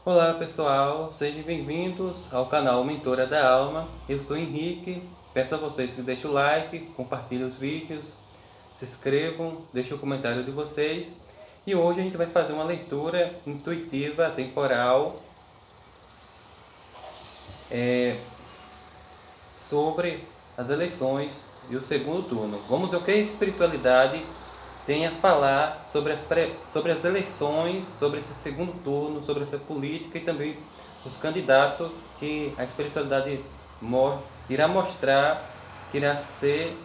Olá pessoal, sejam bem-vindos ao canal Mentora da Alma. Eu sou Henrique, peço a vocês que deixem o like, compartilhem os vídeos, se inscrevam, deixem o comentário de vocês. E hoje a gente vai fazer uma leitura intuitiva, temporal, sobre as eleições e o segundo turno. Vamos ver o que a espiritualidade tem a falar sobre as eleições, sobre esse segundo turno, sobre essa política e também os candidatos que a espiritualidade irá mostrar que irá ser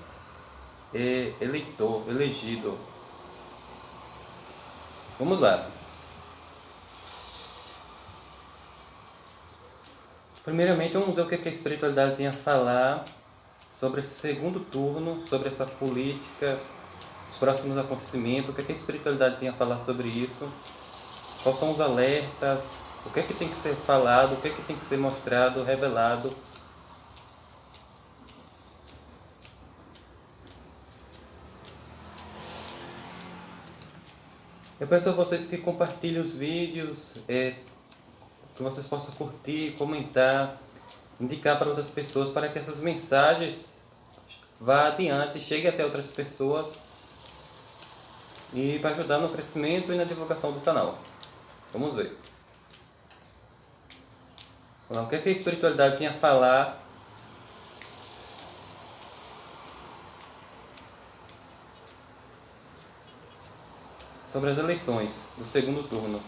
elegido. Vamos lá. Primeiramente, vamos ver o que a espiritualidade tem a falar sobre esse segundo turno, sobre essa política, os próximos acontecimentos, o que a espiritualidade tem a falar sobre isso, quais são os alertas, o que tem que ser falado, o que tem que ser mostrado, revelado. Eu peço a vocês que compartilhem os vídeos, que vocês possam curtir, comentar, indicar para outras pessoas, para que essas mensagens vá adiante, cheguem até outras pessoas e para ajudar no crescimento e na divulgação do canal. Vamos ver. O que a espiritualidade tem a falar sobre as eleições do segundo turno?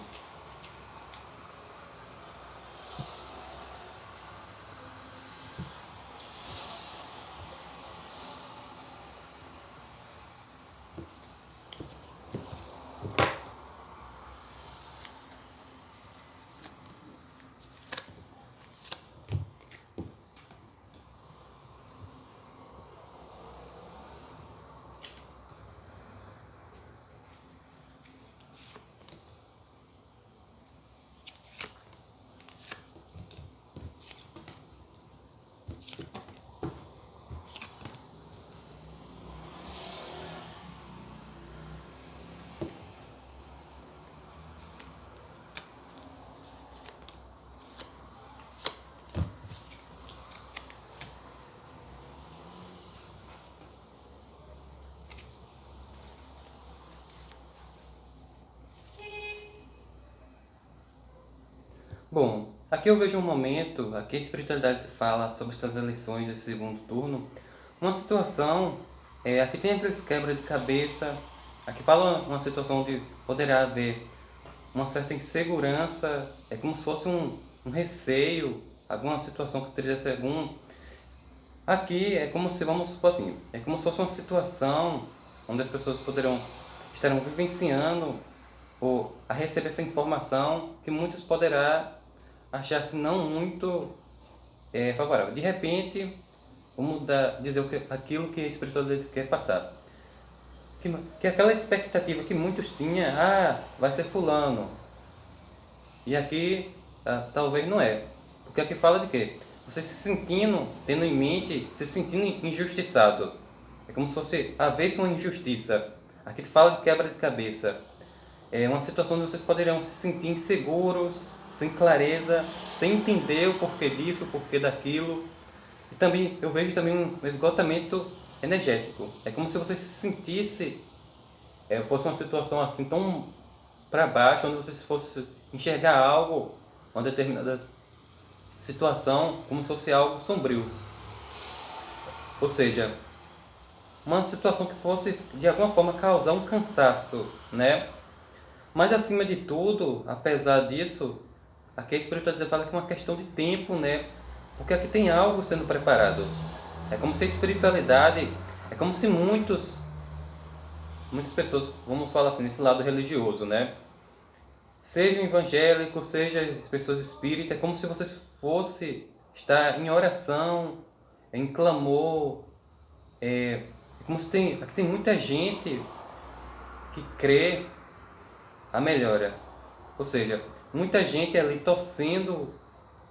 Bom, aqui eu vejo um momento, aqui a espiritualidade fala sobre essas eleições de segundo turno, uma situação, aqui tem aqueles quebra de cabeça, aqui fala uma situação onde poderá haver uma certa insegurança, é como se fosse um receio, alguma situação que tivesse algum. Aqui é como se, vamos supor assim, é como se fosse uma situação onde as pessoas estarão vivenciando ou a receber essa informação que muitos poderá achar-se não muito favorável. De repente, vamos dizer aquilo que a espiritualidade quer passar. Que aquela expectativa que muitos tinham, vai ser fulano. E aqui, talvez não é. Porque aqui fala de quê? Você se sentindo, tendo em mente, se sentindo injustiçado. É como se fosse haver uma injustiça. Aqui fala de quebra de cabeça. É uma situação onde vocês poderiam se sentir inseguros, sem clareza, sem entender o porquê disso, o porquê daquilo. E também eu vejo também um esgotamento energético. É como se você se sentisse, fosse uma situação assim tão para baixo, onde você fosse enxergar algo, uma determinada situação, como se fosse algo sombrio. Ou seja, uma situação que fosse de alguma forma causar um cansaço, né? Mas acima de tudo, apesar disso, aqui a espiritualidade fala que é uma questão de tempo, né? Porque aqui tem algo sendo preparado. É como se a espiritualidade, é como se muitas pessoas, vamos falar assim, nesse lado religioso, né? Sejam evangélicos, sejam pessoas espíritas, é como se você fosse estar em oração, em clamor. É como se aqui tem muita gente que crê a melhora. Ou seja, muita gente ali torcendo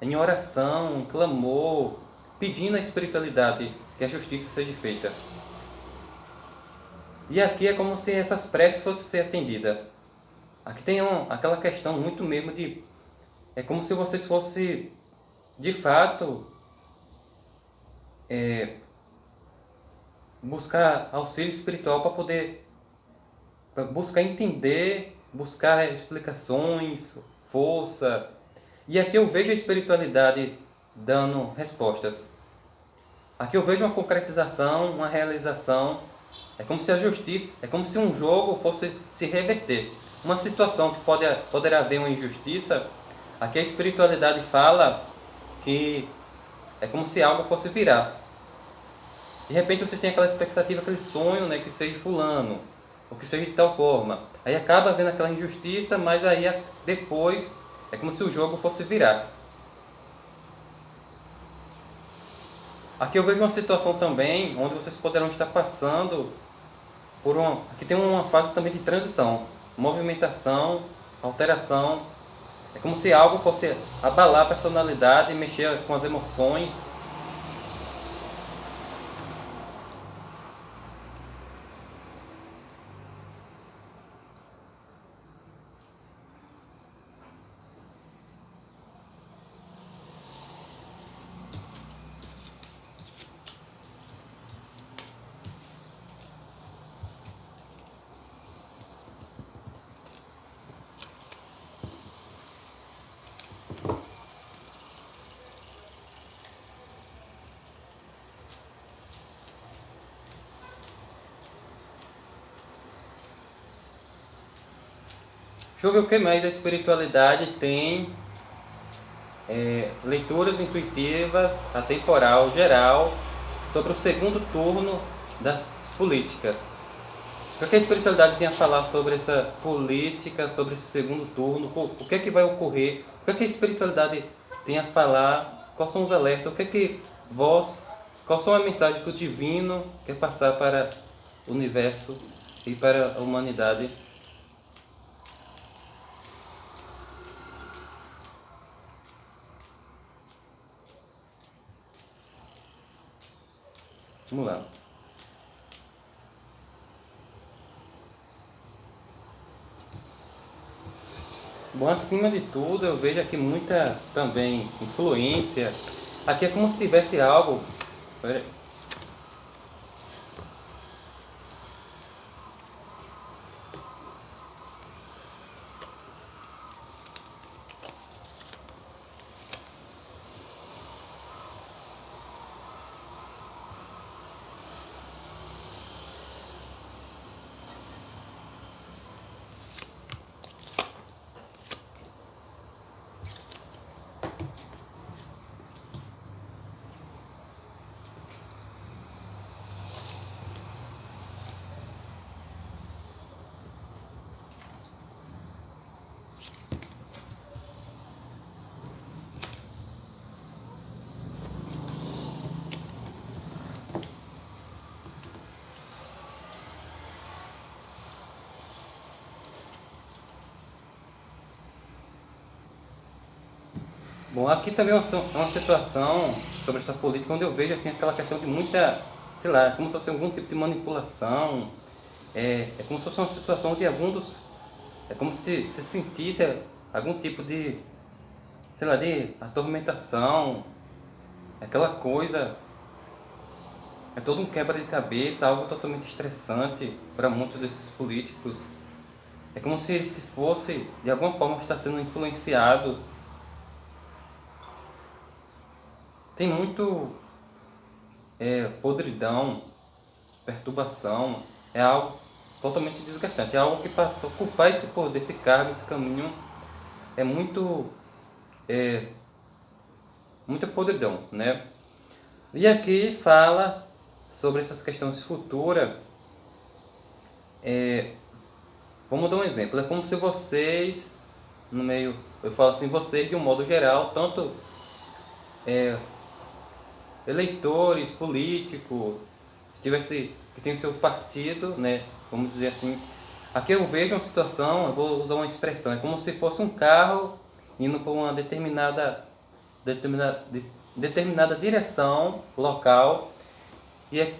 em oração, em clamor, pedindo à espiritualidade que a justiça seja feita. E aqui é como se essas preces fossem ser atendidas. Aqui tem aquela questão muito mesmo de É como se vocês fossem, de fato, buscar auxílio espiritual para poder pra buscar entender, buscar explicações, força. E aqui eu vejo a espiritualidade dando respostas. Aqui eu vejo uma concretização, uma realização. É como se a justiça, é como se um jogo fosse se reverter. Uma situação que poderá haver uma injustiça, aqui a espiritualidade fala que é como se algo fosse virar. De repente vocês têm aquela expectativa, aquele sonho, né, que seja fulano, ou que seja de tal forma. Aí acaba havendo aquela injustiça, mas aí depois é como se o jogo fosse virar. Aqui eu vejo uma situação também onde vocês poderão estar passando por uma... Aqui tem uma fase também de transição, movimentação, alteração. É como se algo fosse abalar a personalidade, mexer com as emoções. Deixa eu ver o que mais a espiritualidade tem. Leituras intuitivas, atemporal, geral, sobre o segundo turno das políticas. O que a espiritualidade tem a falar sobre essa política, sobre esse segundo turno? O que é que vai ocorrer? O que é que a espiritualidade tem a falar? Quais são os alertas? O que é que qual são a mensagem que o divino quer passar para o universo e para a humanidade? Vamos lá. Bom, acima de tudo, eu vejo aqui muita também influência. Aqui é como se tivesse algo. Bom, aqui também é uma situação sobre essa política onde eu vejo assim aquela questão de muita, sei lá, como se fosse algum tipo de manipulação. É como se fosse uma situação de algum dos... É como se se sentisse algum tipo de, sei lá, de atormentação. Aquela coisa... É todo um quebra de cabeça, algo totalmente estressante para muitos desses políticos. É como se eles fossem, de alguma forma, estar sendo influenciados. Tem muito podridão, perturbação, é algo totalmente desgastante. É algo que para ocupar esse poder, esse cargo, esse caminho, é muita podridão, né? E aqui fala sobre essas questões futuras. Vamos dar um exemplo. É como se vocês, no meio, eu falo assim, vocês de um modo geral, tanto eleitores, políticos, que tem o seu partido, né? Vamos dizer assim. Aqui eu vejo uma situação, eu vou usar uma expressão, é como se fosse um carro indo para uma determinada direção local, e é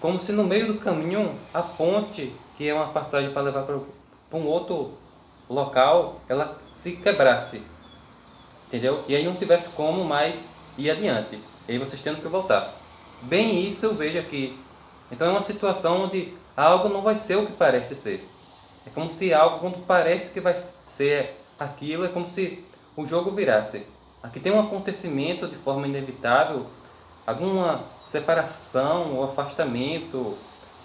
como se no meio do caminho a ponte, que é uma passagem para levar para um outro local, ela se quebrasse. entendeu? E aí não tivesse como mais ir adiante. E aí vocês tendo que voltar. Bem isso eu vejo aqui. Então é uma situação onde algo não vai ser o que parece ser. É como se algo, quando parece que vai ser aquilo, é como se o jogo virasse. Aqui tem um acontecimento de forma inevitável, alguma separação ou afastamento,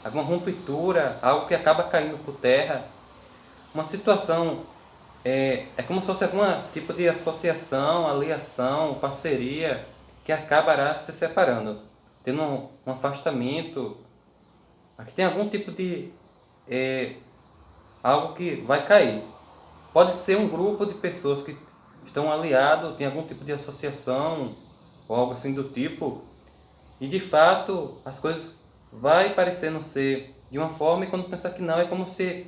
alguma ruptura, algo que acaba caindo por terra. Uma situação é como se fosse algum tipo de associação, aliação, parceria que acabará se separando, tendo um afastamento. Aqui tem algum tipo de algo que vai cair. Pode ser um grupo de pessoas que estão aliados, tem algum tipo de associação ou algo assim do tipo, e de fato as coisas vai parecendo ser de uma forma e quando pensar que não, é como se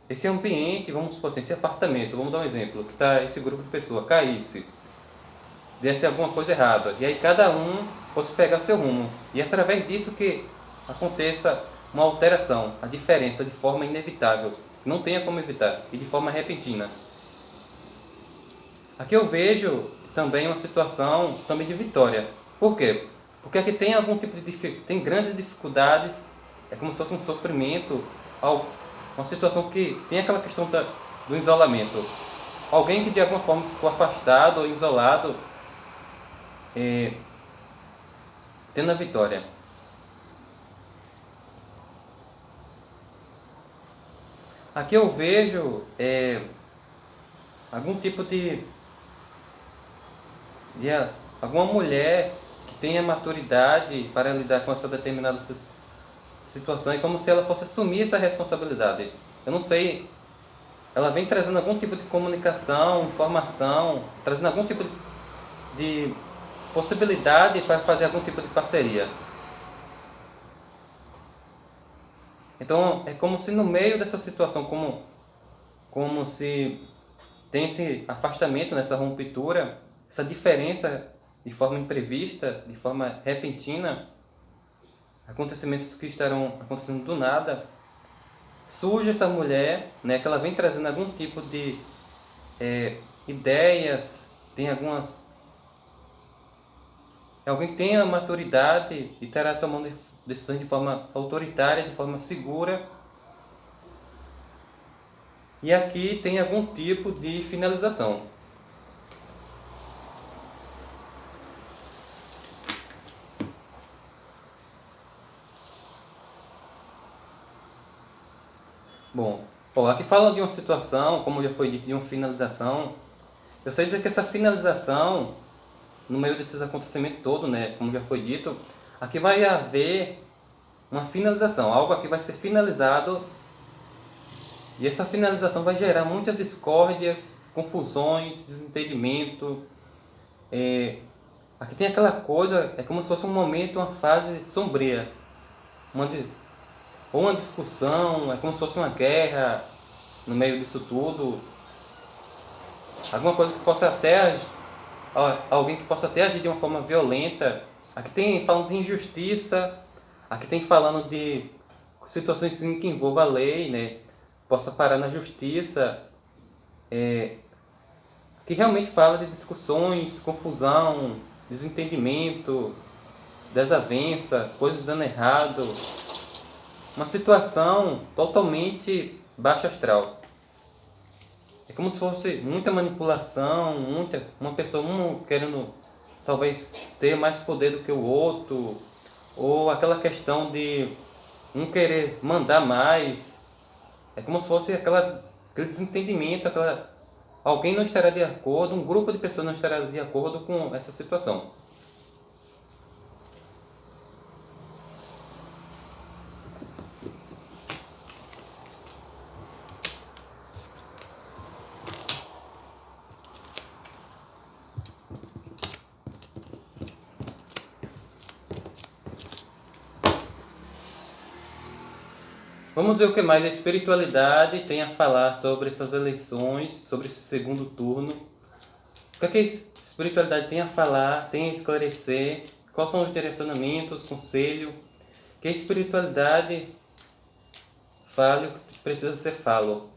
esse ambiente, vamos supor assim, esse apartamento, vamos dar um exemplo, que está esse grupo de pessoas, caísse, desse alguma coisa errada, e aí cada um fosse pegar seu rumo, e através disso que aconteça uma alteração, a diferença de forma inevitável, não tenha como evitar, e de forma repentina. Aqui eu vejo também uma situação também de vitória. Por quê? Porque aqui tem algum tipo de tem grandes dificuldades, é como se fosse um sofrimento, uma situação que tem aquela questão do isolamento. Alguém que de alguma forma ficou afastado ou isolado, tendo a vitória. Aqui eu vejo algum tipo de alguma mulher que tenha maturidade para lidar com essa determinada situação, é como se ela fosse assumir essa responsabilidade. Eu não sei, ela vem trazendo algum tipo de comunicação, informação, trazendo algum tipo de possibilidade para fazer algum tipo de parceria. Então é como se no meio dessa situação, como se tem esse afastamento, nessa ruptura, essa diferença de forma imprevista, de forma repentina, acontecimentos que estarão acontecendo do nada, surge essa mulher, né, que ela vem trazendo algum tipo de ideias, tem algumas. É alguém que tenha maturidade e estará tomando decisões de forma autoritária, de forma segura. E aqui tem algum tipo de finalização. Bom, aqui fala de uma situação, como já foi dito, de uma finalização. Eu sei dizer que essa finalização, no meio desses acontecimentos todos, né, como já foi dito, aqui vai haver uma finalização, algo aqui vai ser finalizado e essa finalização vai gerar muitas discórdias, confusões, desentendimento. Aqui tem aquela coisa, é como se fosse um momento, uma fase sombria, ou uma discussão, é como se fosse uma guerra no meio disso tudo, alguma coisa que possa até alguém que possa até agir de uma forma violenta. Aqui tem falando de injustiça, aqui tem falando de situações em que envolva a lei, né? Possa parar na justiça, que realmente fala de discussões, confusão, desentendimento, desavença, coisas dando errado, uma situação totalmente baixa astral. É como se fosse muita manipulação, uma pessoa querendo talvez ter mais poder do que o outro, ou aquela questão de um querer mandar mais. É como se fosse aquele desentendimento, alguém não estará de acordo, um grupo de pessoas não estará de acordo com essa situação. Vamos ver o que mais a espiritualidade tem a falar sobre essas eleições, sobre esse segundo turno. O que a espiritualidade tem a falar, tem a esclarecer, quais são os direcionamentos, conselho, que a espiritualidade fale o que precisa ser falo.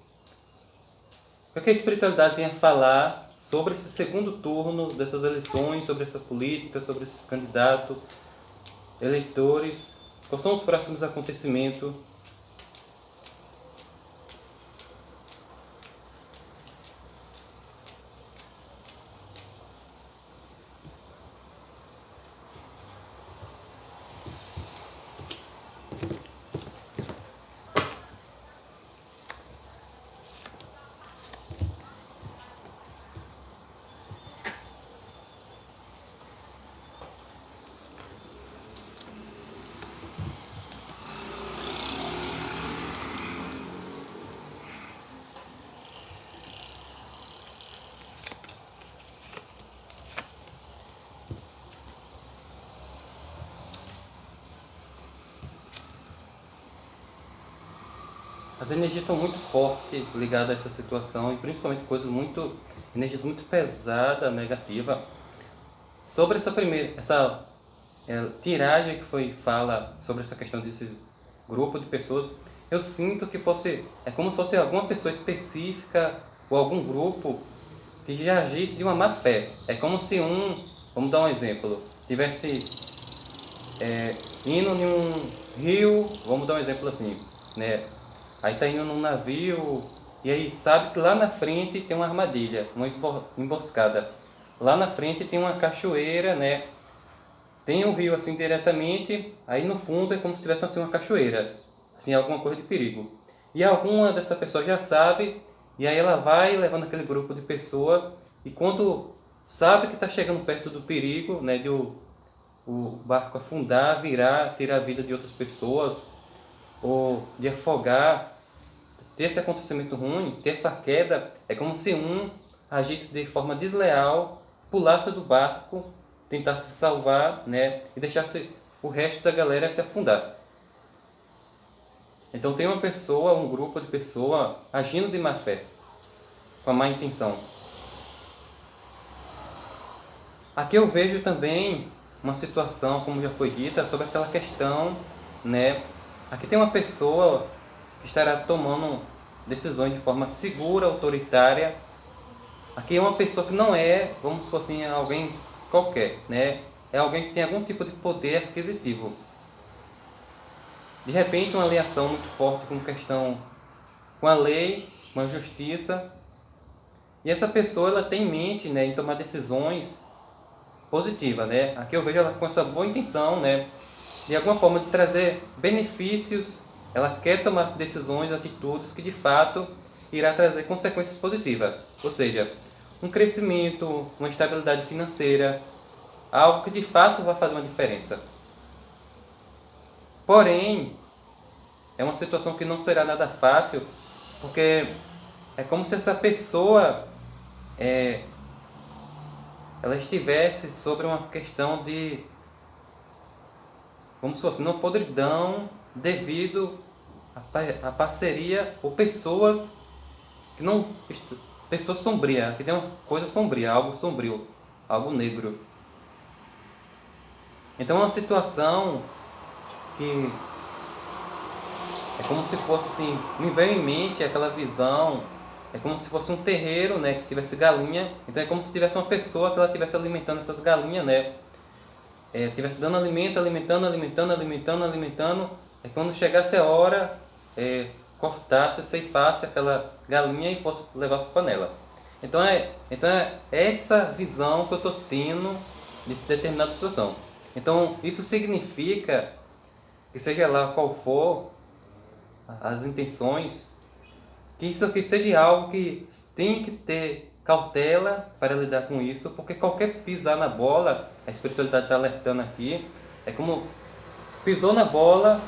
O que a espiritualidade tem a falar sobre esse segundo turno dessas eleições, sobre essa política, sobre esses candidatos, eleitores? Quais são os próximos acontecimentos? As energias estão muito fortes ligadas a essa situação, e principalmente energias muito pesadas, negativas. Sobre essa tiragem que fala sobre essa questão desse grupo de pessoas, eu sinto que é como se fosse alguma pessoa específica ou algum grupo que já agisse de uma má fé. É como se vamos dar um exemplo, tivesse indo em um rio, vamos dar um exemplo assim, né? Aí tá indo num navio e aí sabe que lá na frente tem uma armadilha, uma emboscada. Lá na frente tem uma cachoeira, né? Tem um rio assim diretamente, aí no fundo é como se tivesse assim uma cachoeira, assim alguma coisa de perigo. E alguma dessa pessoa já sabe, e aí ela vai levando aquele grupo de pessoas, e quando sabe que está chegando perto do perigo, né, de o barco afundar, virar, tirar a vida de outras pessoas, ou de afogar, ter esse acontecimento ruim, ter essa queda, é como se um agisse de forma desleal, pulasse do barco, tentasse se salvar, né, e deixasse o resto da galera se afundar. Então tem uma pessoa, um grupo de pessoas agindo de má fé, com a má intenção. Aqui eu vejo também uma situação, como já foi dita, sobre aquela questão, né? Aqui tem uma pessoa que estará tomando decisões de forma segura, autoritária. Aqui é uma pessoa que não é, vamos supor assim, alguém qualquer, né? É alguém que tem algum tipo de poder aquisitivo. De repente, uma aliação muito forte com a lei, com a justiça. E essa pessoa ela tem em mente, né, em tomar decisões positiva, né? Aqui eu vejo ela com essa boa intenção, né? De alguma forma de trazer benefícios, ela quer tomar decisões, atitudes que de fato irá trazer consequências positivas. Ou seja, um crescimento, uma estabilidade financeira, algo que de fato vai fazer uma diferença. Porém, é uma situação que não será nada fácil, porque é como se essa pessoa ela estivesse sobre uma questão de, vamos dizer assim, uma podridão devido à parceria ou pessoas que não, pessoas sombrias, que tem uma coisa sombria, algo sombrio, algo negro. Então é uma situação que é como se fosse assim, me veio em mente aquela visão, é como se fosse um terreiro, né, que tivesse galinha, então é como se tivesse uma pessoa que ela estivesse alimentando essas galinhas, né, estivesse dando alimento, alimentando, é quando chegasse a hora, cortasse, ceifasse aquela galinha e fosse levar para a panela. Então é essa visão que eu estou tendo de determinada situação. Então isso significa que seja lá qual for as intenções, que isso aqui seja algo que tem que ter cautela para lidar com isso, porque qualquer pisar na bola, a espiritualidade está alertando aqui, é como pisou na bola,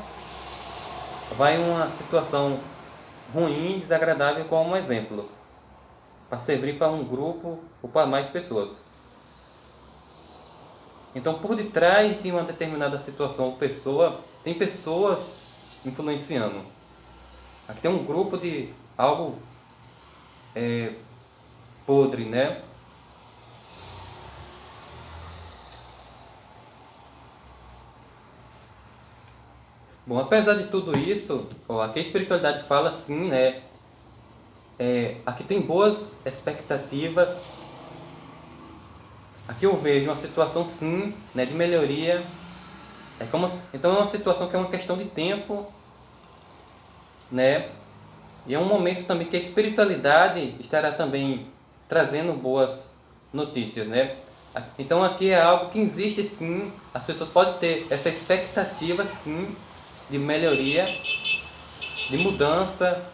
vai uma situação ruim, desagradável, como um exemplo, para servir para um grupo ou para mais pessoas. Então, por detrás de uma determinada situação ou pessoa, tem pessoas influenciando. Aqui tem um grupo de algo podre, né? Bom, apesar de tudo isso, aqui a espiritualidade fala sim, né? aqui tem boas expectativas. Aqui eu vejo uma situação sim, né, de melhoria. Então é uma situação que é uma questão de tempo, né? E é um momento também que a espiritualidade estará também trazendo boas notícias, né? Então aqui é algo que existe sim, as pessoas podem ter essa expectativa sim de melhoria, de mudança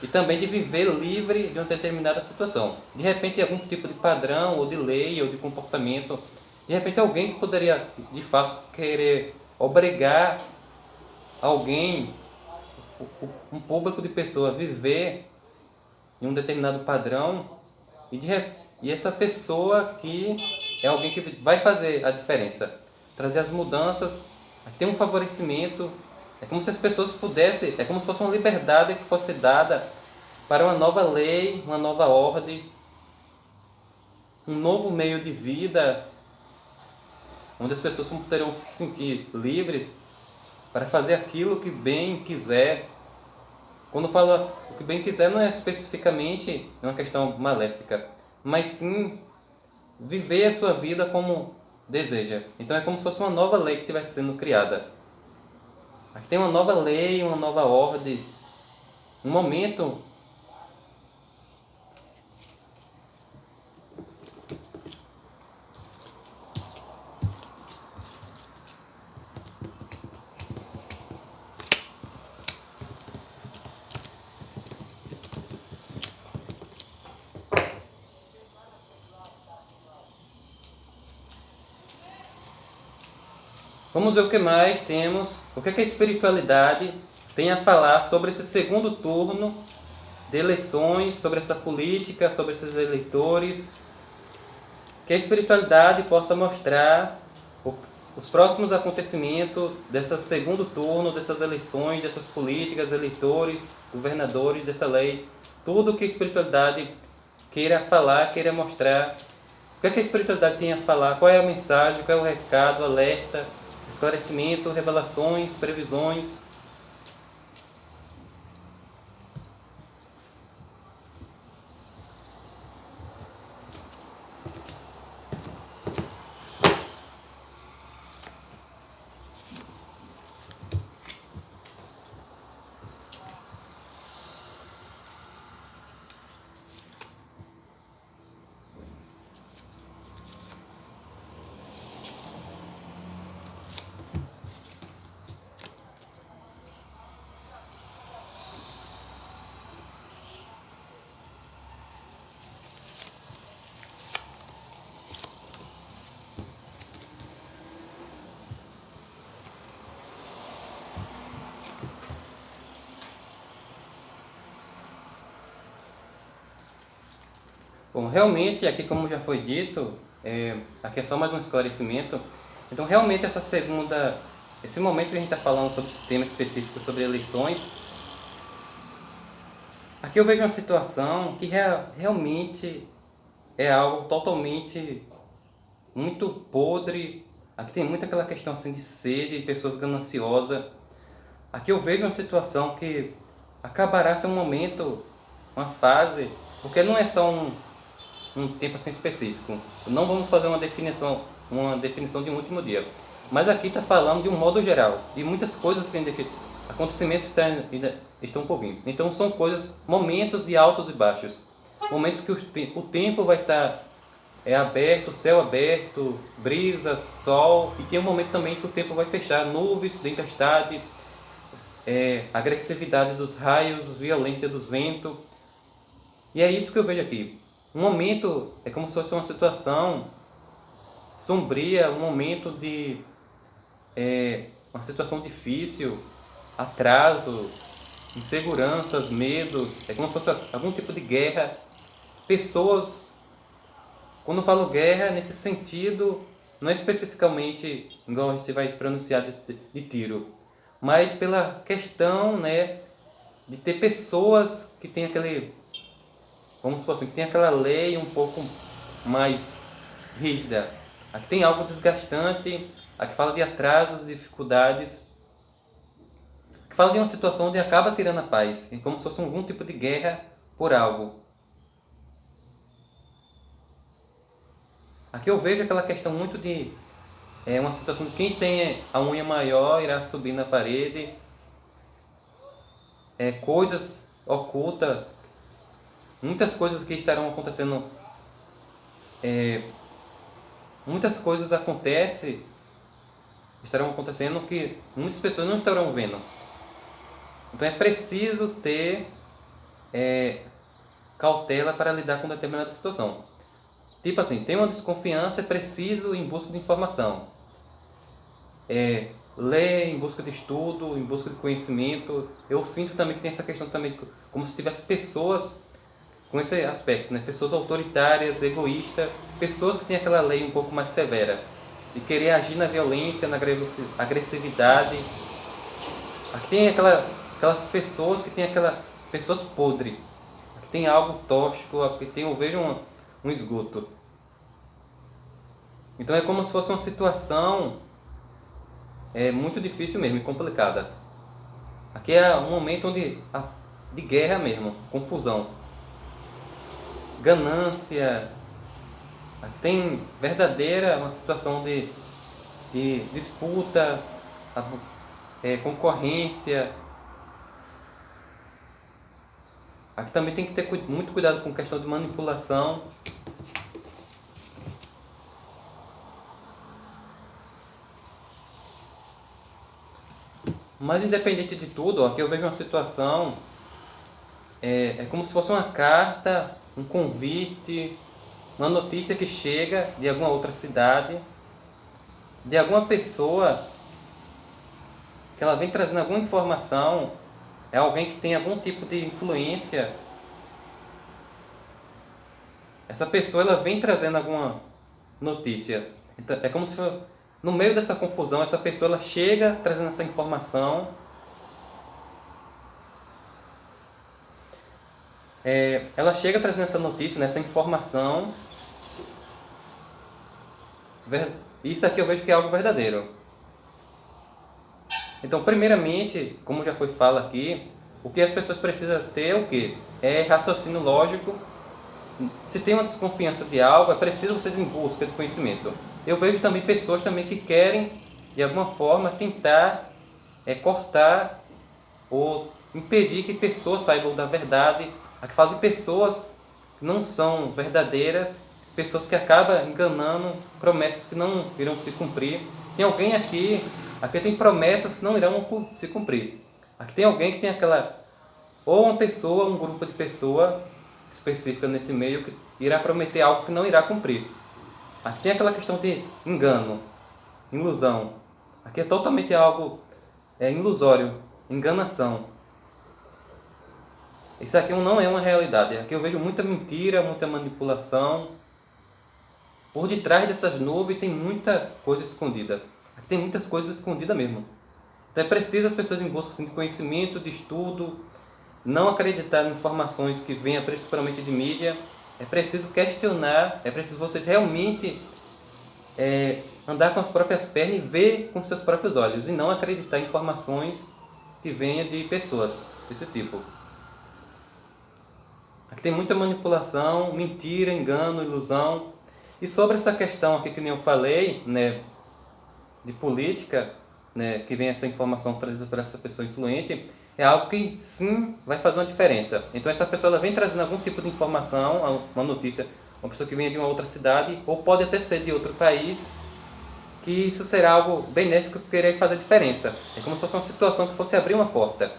e também de viver livre de uma determinada situação. De repente algum tipo de padrão ou de lei ou de comportamento, de repente alguém que poderia de fato querer obrigar alguém, um público de pessoas a viver em um determinado padrão e essa pessoa que é alguém que vai fazer a diferença, trazer as mudanças, tem um favorecimento, é como se as pessoas pudessem, é como se fosse uma liberdade que fosse dada para uma nova lei, uma nova ordem, um novo meio de vida, onde as pessoas poderão se sentir livres para fazer aquilo que bem quiser. Quando fala o que bem quiser, não é especificamente uma questão maléfica, mas sim viver a sua vida como deseja. Então é como se fosse uma nova lei que estivesse sendo criada. Aqui tem uma nova lei, uma nova ordem, um momento. Vamos ver o que mais temos, o que a espiritualidade tem a falar sobre esse segundo turno de eleições, sobre essa política, sobre esses eleitores. Que a espiritualidade possa mostrar os próximos acontecimentos desse segundo turno, dessas eleições, dessas políticas, eleitores, governadores, dessa lei. Tudo que a espiritualidade queira falar, queira mostrar. O que a espiritualidade tem a falar? Qual é a mensagem? Qual é o recado, alerta, esclarecimento, revelações, previsões? Bom, realmente, aqui como já foi dito, aqui é só mais um esclarecimento. Então, realmente, esse momento que a gente está falando sobre esse tema específico, sobre eleições, aqui eu vejo uma situação que realmente é algo totalmente muito podre. Aqui tem muita aquela questão assim de sede, de pessoas gananciosas. Aqui eu vejo uma situação que acabará ser um momento, uma fase, porque não é só um tempo assim específico. Não vamos fazer uma definição de um último dia. Mas aqui está falando de um modo geral, de muitas coisas que acontecimentos que ainda estão por vir. Então são momentos de altos e baixos. Momentos que o tempo vai estar aberto, céu aberto, brisa, sol, e tem um momento também que o tempo vai fechar, nuvens, tempestade, agressividade dos raios, violência dos ventos. E é isso que eu vejo aqui. Um momento é como se fosse uma situação sombria, um momento de uma situação difícil, atraso, inseguranças, medos, é como se fosse algum tipo de guerra. Pessoas, quando eu falo guerra, nesse sentido, não é especificamente igual a gente vai pronunciar de tiro, mas pela questão, né, de ter pessoas que têm vamos supor assim, que tem aquela lei um pouco mais rígida. Aqui tem algo desgastante, aqui fala de atrasos, dificuldades, aqui fala de uma situação onde acaba tirando a paz, é como se fosse algum tipo de guerra por algo. Aqui eu vejo aquela questão muito de uma situação de quem tem a unha maior irá subir na parede, coisas ocultas, muitas coisas que estarão acontecendo, muitas coisas estarão acontecendo que muitas pessoas não estarão vendo. Então é preciso ter cautela para lidar com determinada situação. Tipo assim, tem uma desconfiança, é preciso ir em busca de informação. Ler em busca de estudo, em busca de conhecimento. Eu sinto também que tem essa questão também, como se tivesse pessoas com esse aspecto, né? Pessoas autoritárias, egoístas, pessoas que têm aquela lei um pouco mais severa, de querer agir na violência, na agressividade. Aqui tem aquelas pessoas que tem pessoas podres, aqui tem algo tóxico, aqui tem, eu vejo um esgoto. Então é como se fosse uma situação muito difícil mesmo e complicada. Aqui é um momento de guerra mesmo, confusão, ganância. Aqui tem verdadeira uma situação de disputa, concorrência. Aqui também tem que ter muito cuidado com questão de manipulação. Mas independente de tudo, aqui eu vejo uma situação, é como se fosse uma carta, um convite, uma notícia que chega de alguma outra cidade, de alguma pessoa, que ela vem trazendo alguma informação, é alguém que tem algum tipo de influência. Essa pessoa ela vem trazendo alguma notícia. Então, é como se no meio dessa confusão, essa pessoa ela chega trazendo essa informação. Ela chega trazendo essa notícia, né, essa informação. Isso aqui eu vejo que é algo verdadeiro. Então, primeiramente, como já foi fala aqui, o que as pessoas precisam ter é o quê? É raciocínio lógico. Se tem uma desconfiança de algo, é preciso vocês em busca de conhecimento. Eu vejo também pessoas também que querem, de alguma forma, tentar cortar ou impedir que pessoas saibam da verdade. Aqui fala de pessoas que não são verdadeiras, pessoas que acabam enganando, promessas que não irão se cumprir. Tem alguém aqui tem promessas que não irão se cumprir. Aqui tem alguém que tem ou uma pessoa, um grupo de pessoas específica nesse meio que irá prometer algo que não irá cumprir. Aqui tem aquela questão de engano, ilusão. Aqui é totalmente algo ilusório, enganação. Isso aqui não é uma realidade. Aqui eu vejo muita mentira, muita manipulação. Por detrás dessas nuvens tem muita coisa escondida. Aqui tem muitas coisas escondidas mesmo. Então é preciso as pessoas em busca assim, de conhecimento, de estudo, não acreditar em informações que venham principalmente de mídia. É preciso questionar, é preciso vocês realmente andar com as próprias pernas e ver com seus próprios olhos, e não acreditar em informações que venham de pessoas desse tipo. Aqui tem muita manipulação, mentira, engano, ilusão. E sobre essa questão aqui que nem eu falei, né, de política, né, que vem essa informação trazida por essa pessoa influente, é algo que sim vai fazer uma diferença. Então essa pessoa ela vem trazendo algum tipo de informação, uma notícia, uma pessoa que vem de uma outra cidade, ou pode até ser de outro país, que isso será algo benéfico que querer fazer diferença. É como se fosse uma situação que fosse abrir uma porta,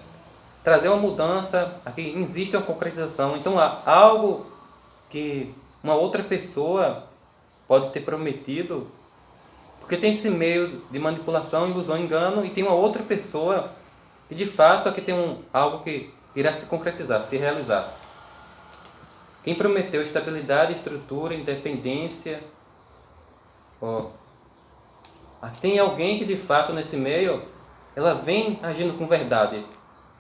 trazer uma mudança, aqui existe uma concretização. Então há algo que uma outra pessoa pode ter prometido, porque tem esse meio de manipulação, ilusão, engano, e tem uma outra pessoa que de fato aqui tem algo que irá se concretizar, se realizar. Quem prometeu estabilidade, estrutura, independência, aqui tem alguém que de fato nesse meio, ela vem agindo com verdade.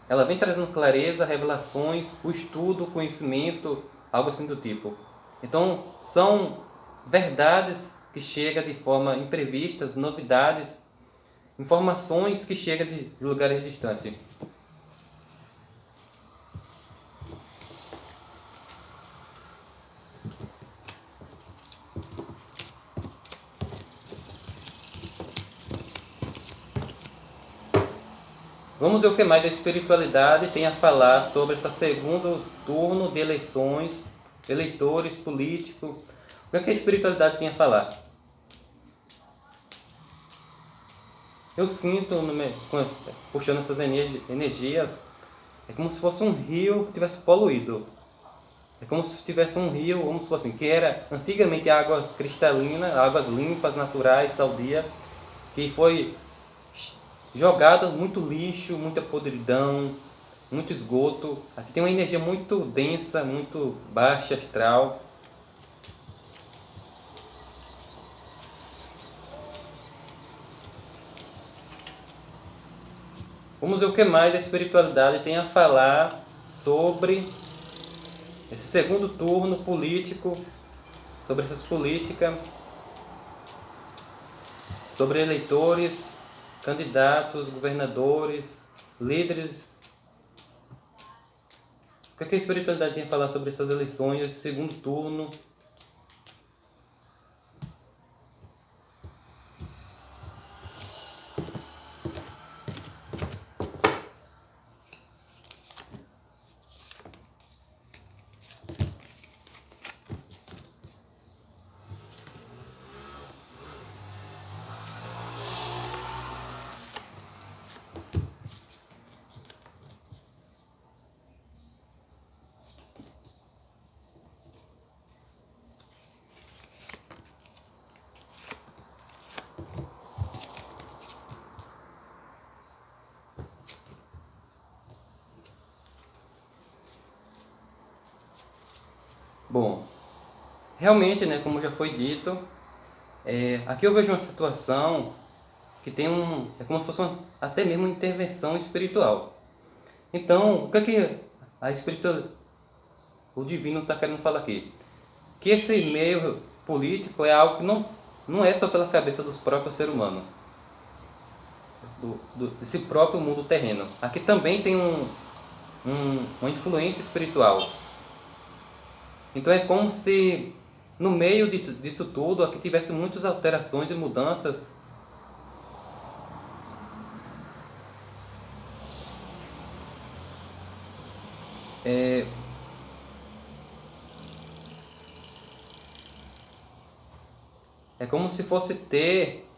Ela vem trazendo clareza, revelações, o estudo, o conhecimento, algo assim do tipo. Então, são verdades que chegam de forma imprevistas, novidades, informações que chegam de lugares distantes. Vamos ver o que mais a espiritualidade tem a falar sobre esse segundo turno de eleições, eleitores, políticos. O que é que a espiritualidade tem a falar? Eu sinto, puxando essas energias, é como se fosse um rio que tivesse poluído. É como se tivesse um rio, vamos supor assim, que era antigamente águas cristalinas, águas limpas, naturais, saldia, que foi jogado muito lixo, muita podridão, muito esgoto. Aqui tem uma energia muito densa, muito baixa astral. Vamos ver o que mais a espiritualidade tem a falar sobre esse segundo turno político, sobre essas políticas, sobre eleitores, candidatos, governadores, líderes. O que a espiritualidade tem a falar sobre essas eleições, esse segundo turno? Bom, realmente, né, como já foi dito, aqui eu vejo uma situação que tem é como se fosse até mesmo uma intervenção espiritual. Então, o que é que a espiritual, o divino está querendo falar aqui? Que esse meio político é algo que não é só pela cabeça dos próprios seres humanos, desse próprio mundo terreno. Aqui também tem uma influência espiritual. Então é como se no meio disso tudo aqui tivesse muitas alterações e mudanças. É como se fosse ter...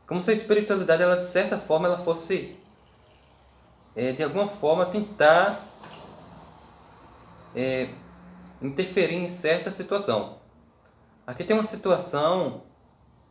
como se a espiritualidade, ela, de certa forma, ela fosse, de alguma forma, tentar interferir em certa situação. Aqui tem uma situação